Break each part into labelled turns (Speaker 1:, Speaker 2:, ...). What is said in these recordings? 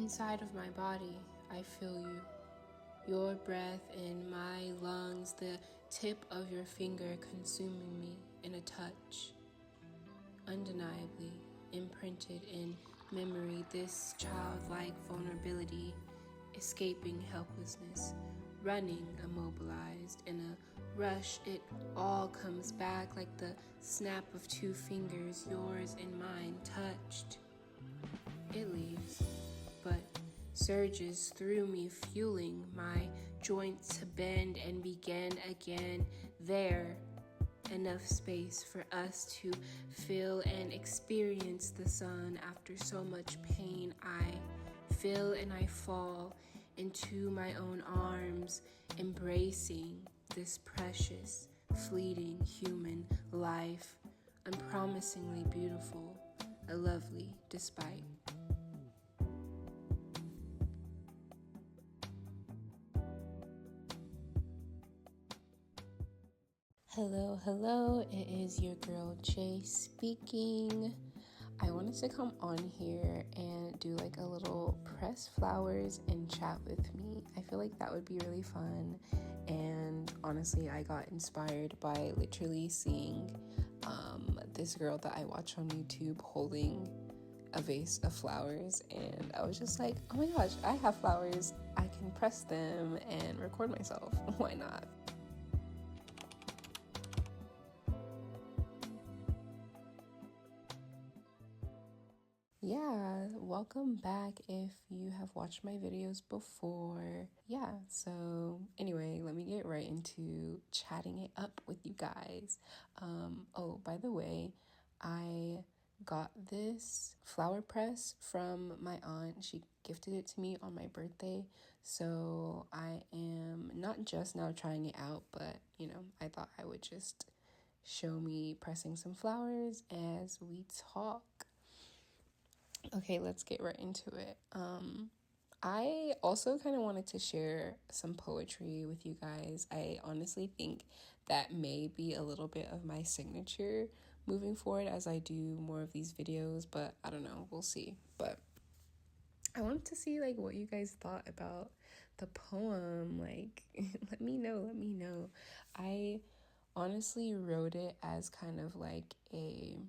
Speaker 1: Inside of my body, I feel you. Your breath in my lungs, the tip of your finger consuming me in a touch. Undeniably imprinted in memory, this childlike vulnerability, escaping helplessness, running immobilized. In a rush, it all comes back like the snap of two fingers, yours and mine, touched. It leaves, but surges through me, fueling my joints to bend and begin again. There, enough space for us to feel and experience the sun. After so much pain, I feel and I fall into my own arms, embracing this precious, fleeting human life, unpromisingly beautiful, a lovely despite. Hello, it is your girl Jay speaking. I wanted to come on here and do like a little press flowers and chat with me. I feel like that would be really fun, and honestly I got inspired by literally seeing this girl that I watch on YouTube holding a vase of flowers, and I was just like, oh my gosh, I have flowers, I can press them and record myself. Why not? Yeah, welcome back if you have watched my videos before. Yeah, so anyway, let me get right into chatting it up with you guys. Oh, by the way, I got this flower press from my aunt. She gifted it to me on my birthday, so I am not just now trying it out, but I thought I would just show me pressing some flowers as we talk. Okay, let's get right into it. I also kind of wanted to share some poetry with you guys. I honestly think that may be a little bit of my signature moving forward as I do more of these videos, but I don't know, we'll see. But I wanted to see like what you guys thought about the poem. Like, let me know. I honestly wrote it as kind of like a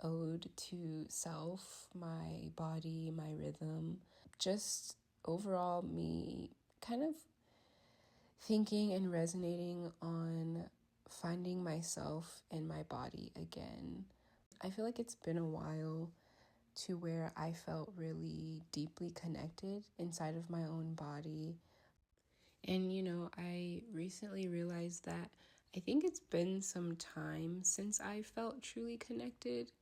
Speaker 1: ode to self, my body, my rhythm, just overall me kind of thinking and resonating on finding myself in my body again. I feel like it's been a while to where I felt really deeply connected inside of my own body. And I recently realized that I think it's been some time since I felt truly connected.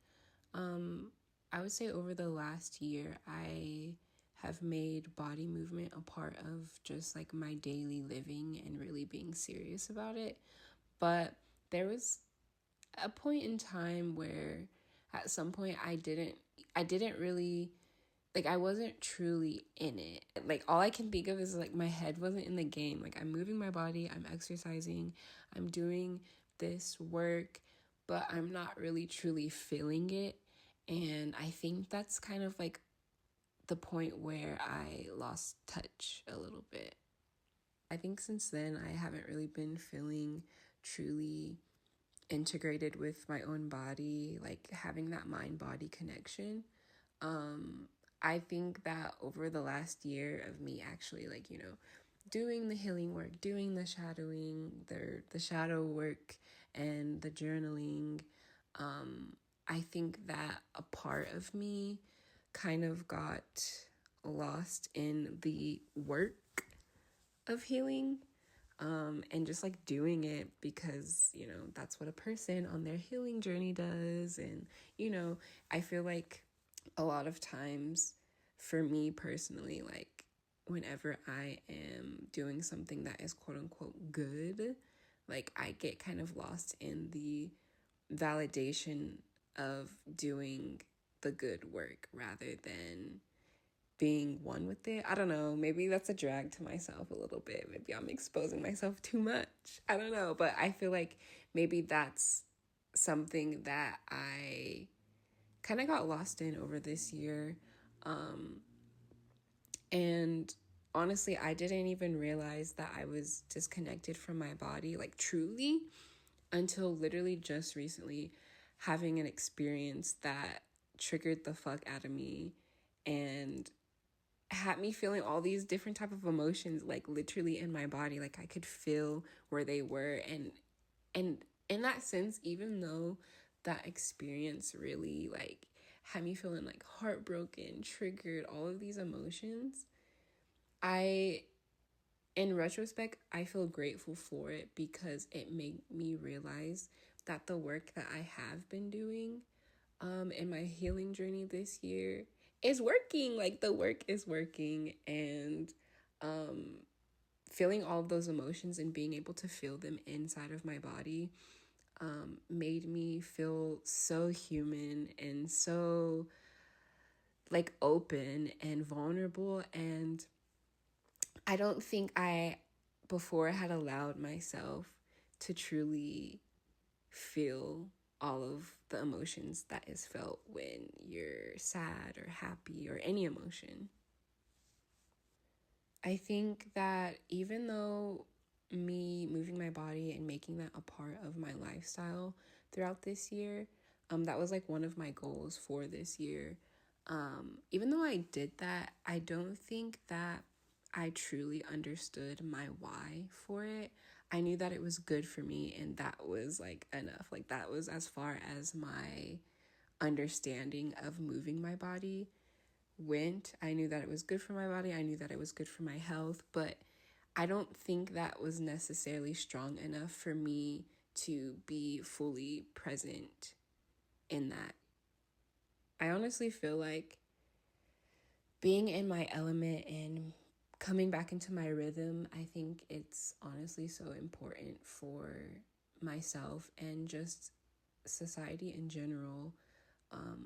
Speaker 1: I would say over the last year, I have made body movement a part of just like my daily living and really being serious about it. But there was a point in time where at some point I didn't really, like, I wasn't truly in it. Like, all I can think of is like my head wasn't in the game. Like, I'm moving my body, I'm exercising, I'm doing this work, but I'm not really truly feeling it. And I think that's kind of like the point where I lost touch a little bit. I think since then I haven't really been feeling truly integrated with my own body, like having that mind-body connection. I think that over the last year of me actually like, doing the healing work, doing the shadowing, the shadow work and the journaling, I think that a part of me kind of got lost in the work of healing, and just like doing it because, that's what a person on their healing journey does. And, I feel like a lot of times for me personally, like whenever I am doing something that is quote unquote good, like I get kind of lost in the validation of doing the good work rather than being one with it. I don't know, maybe that's a drag to myself a little bit. Maybe I'm exposing myself too much. I don't know, but I feel like maybe that's something that I kind of got lost in over this year. And honestly, I didn't even realize that I was disconnected from my body, like truly, until literally just recently having an experience that triggered the fuck out of me and had me feeling all these different type of emotions, like literally in my body. Like I could feel where they were. And in that sense, even though that experience really like had me feeling like heartbroken, triggered, all of these emotions, I, in retrospect, I feel grateful for it because it made me realize that the work that I have been doing in my healing journey this year is working. Like the work is working, and feeling all of those emotions and being able to feel them inside of my body made me feel so human and so like open and vulnerable. And I don't think I before had allowed myself to truly feel all of the emotions that is felt when you're sad or happy or any emotion. I think that even though me moving my body and making that a part of my lifestyle throughout this year, that was like one of my goals for this year. Even though I did that, I don't think that I truly understood my why for it. I knew that it was good for me, and that was like enough. Like that was as far as my understanding of moving my body went. I knew that it was good for my body. I knew that it was good for my health, but I don't think that was necessarily strong enough for me to be fully present in that. I honestly feel like being in my element and coming back into my rhythm, I think it's honestly so important for myself and just society in general,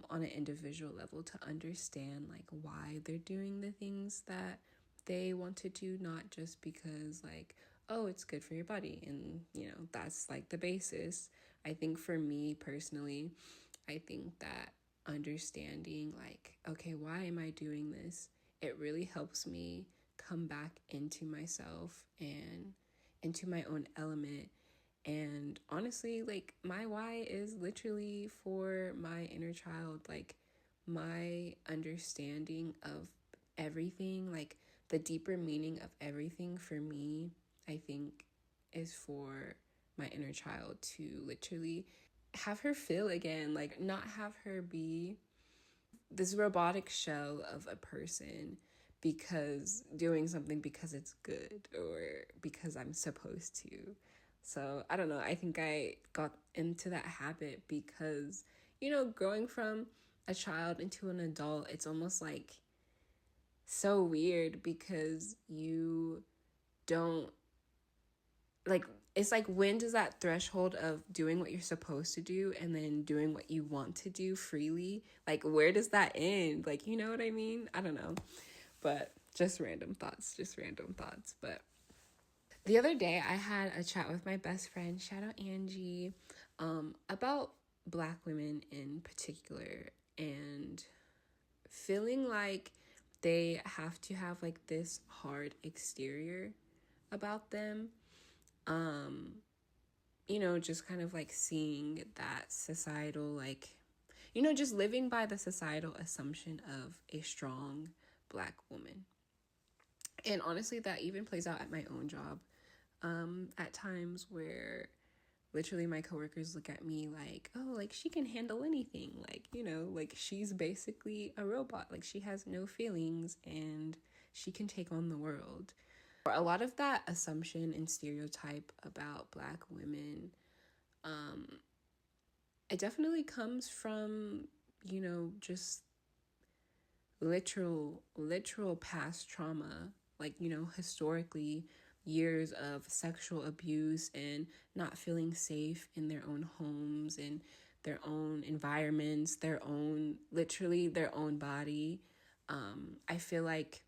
Speaker 1: on an individual level, to understand like why they're doing the things that they want to do, not just because like, oh, it's good for your body and that's like the basis. I think for me personally, I think that understanding like, okay, why am I doing this, it really helps me come back into myself and into my own element. And honestly, like my why is literally for my inner child, like my understanding of everything, like the deeper meaning of everything for me, I think is for my inner child to literally have her feel again, like not have her be this robotic shell of a person because doing something because it's good or because I'm supposed to. So I don't know. I think I got into that habit because, growing from a child into an adult, it's almost like so weird because you don't like, it's like, when does that threshold of doing what you're supposed to do and then doing what you want to do freely, like where does that end? Like, you know what I mean? I don't know. But just random thoughts. But the other day I had a chat with my best friend, shout out Angie, about Black women in particular, and feeling like they have to have like this hard exterior about them. Just kind of like seeing that societal, like, just living by the societal assumption of a strong Black woman. And honestly, that even plays out at my own job. At times where literally my coworkers look at me like, oh, like she can handle anything. Like, like she's basically a robot. Like she has no feelings and she can take on the world. A lot of that assumption and stereotype about Black women, it definitely comes from, just literal past trauma, like, historically, years of sexual abuse and not feeling safe in their own homes and their own environments, literally their own body. I feel like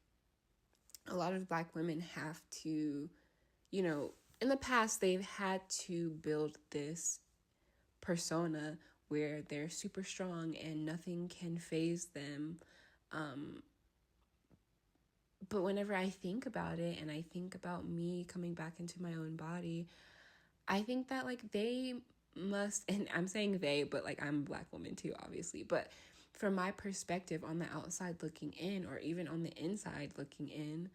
Speaker 1: a lot of Black women have to, in the past, they've had to build this persona where they're super strong and nothing can phase them. But whenever I think about it and I think about me coming back into my own body, I think that like they must, and I'm saying they, but like I'm a Black woman too, obviously. But from my perspective on the outside looking in, or even on the inside looking in,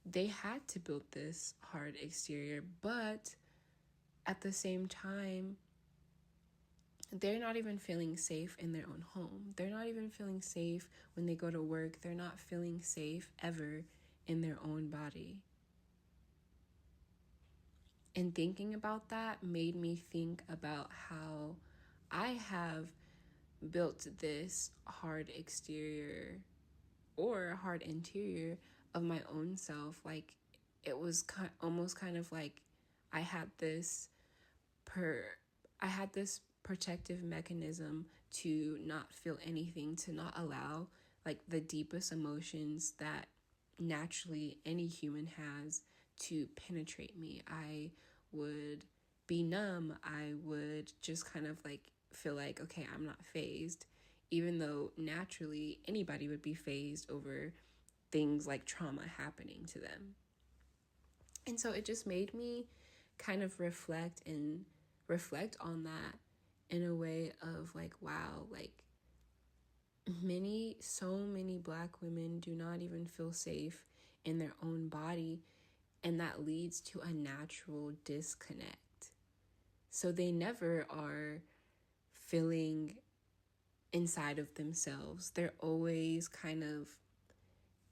Speaker 1: they had to build this hard exterior. But at the same time, they're not even feeling safe in their own home. They're not even feeling safe when they go to work. They're not feeling safe ever in their own body. And thinking about that made me think about how I have built this hard exterior or hard interior of my own self. Like, it was almost kind of like I had this protective mechanism to not feel anything, to not allow like the deepest emotions that naturally any human has to penetrate me. I would be numb. I would just kind of like feel like, okay, I'm not fazed, even though naturally anybody would be fazed over things like trauma happening to them. And so it just made me kind of reflect on that in a way of like, wow, like so many Black women do not even feel safe in their own body, and that leads to a natural disconnect. So they never are feeling inside of themselves. They're always kind of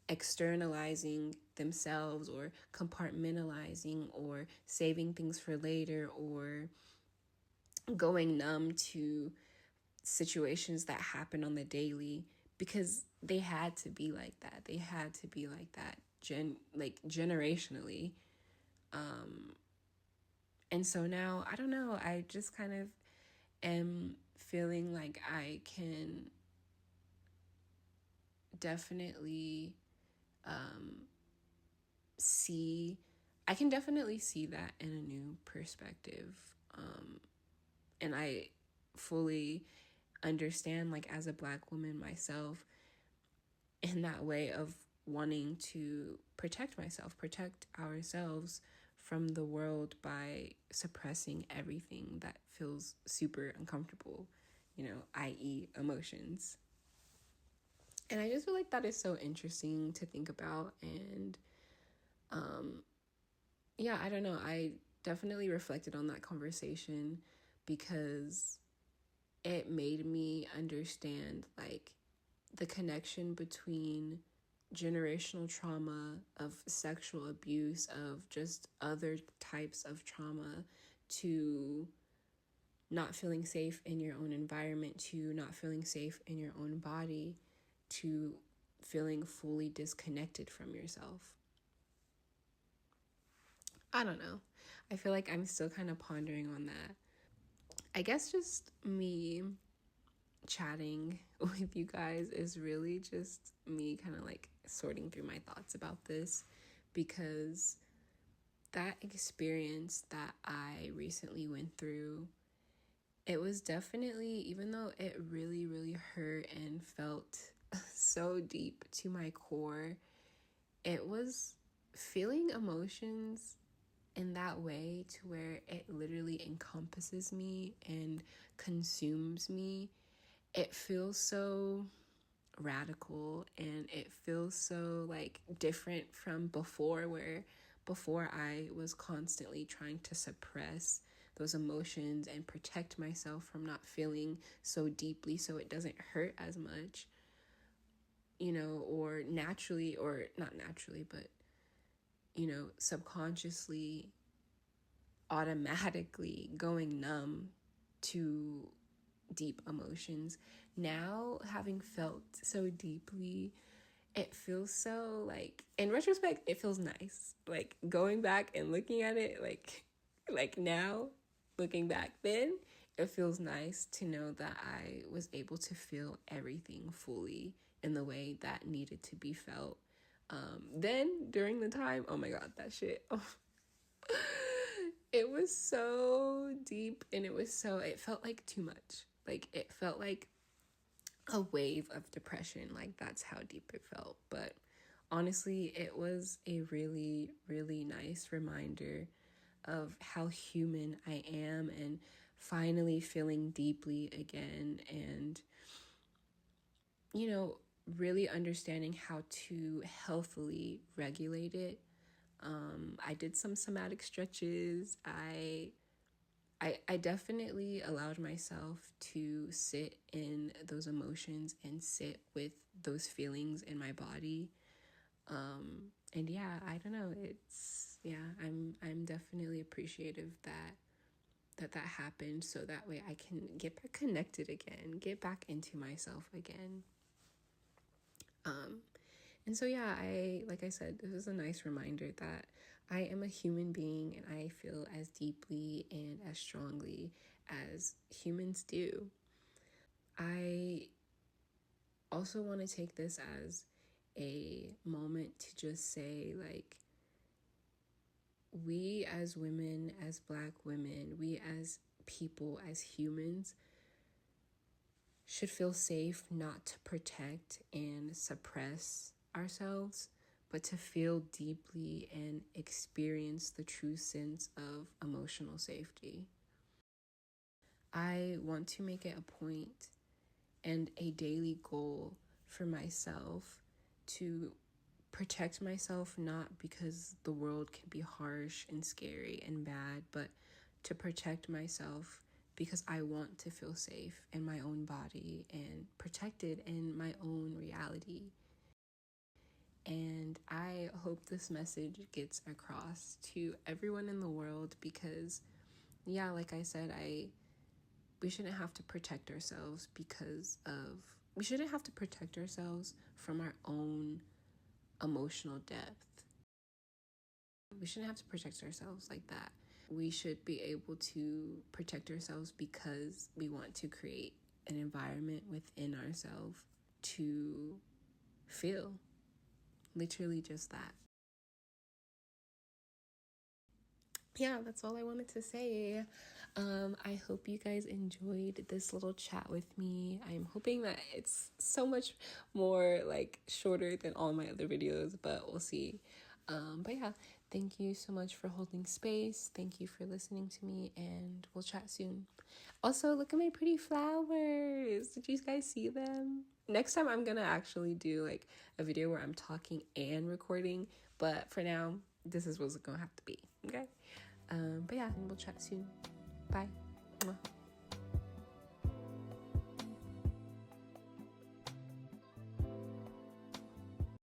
Speaker 1: externalizing themselves or compartmentalizing or saving things for later or going numb to situations that happen on the daily because they had to be like that. They had to be like that generationally. And so now, I don't know, I just kind of am feeling like I can definitely see that in a new perspective. And I fully understand, like, as a Black woman myself, in that way of wanting to protect myself, protect ourselves from the world by suppressing everything that feels super uncomfortable, i.e. emotions. And I just feel like that is so interesting to think about. And yeah, I don't know. I definitely reflected on that conversation because it made me understand like the connection between generational trauma of sexual abuse, of just other types of trauma, to not feeling safe in your own environment, to not feeling safe in your own body, to feeling fully disconnected from yourself. I don't know. I feel like I'm still kind of pondering on that. I guess just me chatting with you guys is really just me kind of like sorting through my thoughts about this, because that experience that I recently went through, it was definitely, even though it really, really hurt and felt so deep to my core, it was feeling emotions in that way to where it literally encompasses me and consumes me. It feels so radical and it feels so like different from before, where before I was constantly trying to suppress those emotions and protect myself from not feeling so deeply so it doesn't hurt as much, or naturally, or not naturally, but subconsciously, automatically going numb to deep emotions. Now, having felt so deeply, it feels so like, in retrospect, it feels nice. Like going back and looking at it, like now, looking back then, it feels nice to know that I was able to feel everything fully in the way that needed to be felt. Then during the time, oh my God, that shit. It was so deep and it felt like too much. Like it felt like a wave of depression. Like that's how deep it felt. But honestly, it was a really, really nice reminder of how human I am and finally feeling deeply again, and, you know, really understanding how to healthily regulate it. I did some somatic stretches. I definitely allowed myself to sit in those emotions and sit with those feelings in my body. And yeah, I don't know. I'm definitely appreciative that happened, so that way I can get back connected again, get back into myself again. And so yeah, like I said, this is a nice reminder that I am a human being and I feel as deeply and as strongly as humans do. I also want to take this as a moment to just say, like, we as women, as Black women, we as people, as humans, should feel safe not to protect and suppress ourselves, but to feel deeply and experience the true sense of emotional safety. I want to make it a point and a daily goal for myself to protect myself, not because the world can be harsh and scary and bad, but to protect myself because I want to feel safe in my own body and protected in my own reality. And I hope this message gets across to everyone in the world because, yeah, like I said, we shouldn't have to protect ourselves we shouldn't have to protect ourselves from our own emotional depth. We shouldn't have to protect ourselves like that. We should be able to protect ourselves because we want to create an environment within ourselves to feel, literally just that. Yeah, that's all I wanted to say. I hope you guys enjoyed this little chat with me. I'm hoping that it's so much more like shorter than all my other videos, but we'll see. But yeah, thank you so much for holding space. Thank you for listening to me, and we'll chat soon. Also, look at my pretty flowers. Did you guys see them? Next time I'm gonna actually do like a video where I'm talking and recording, but for now, this is what's gonna have to be, okay? But yeah, we'll chat soon. Bye. Mwah.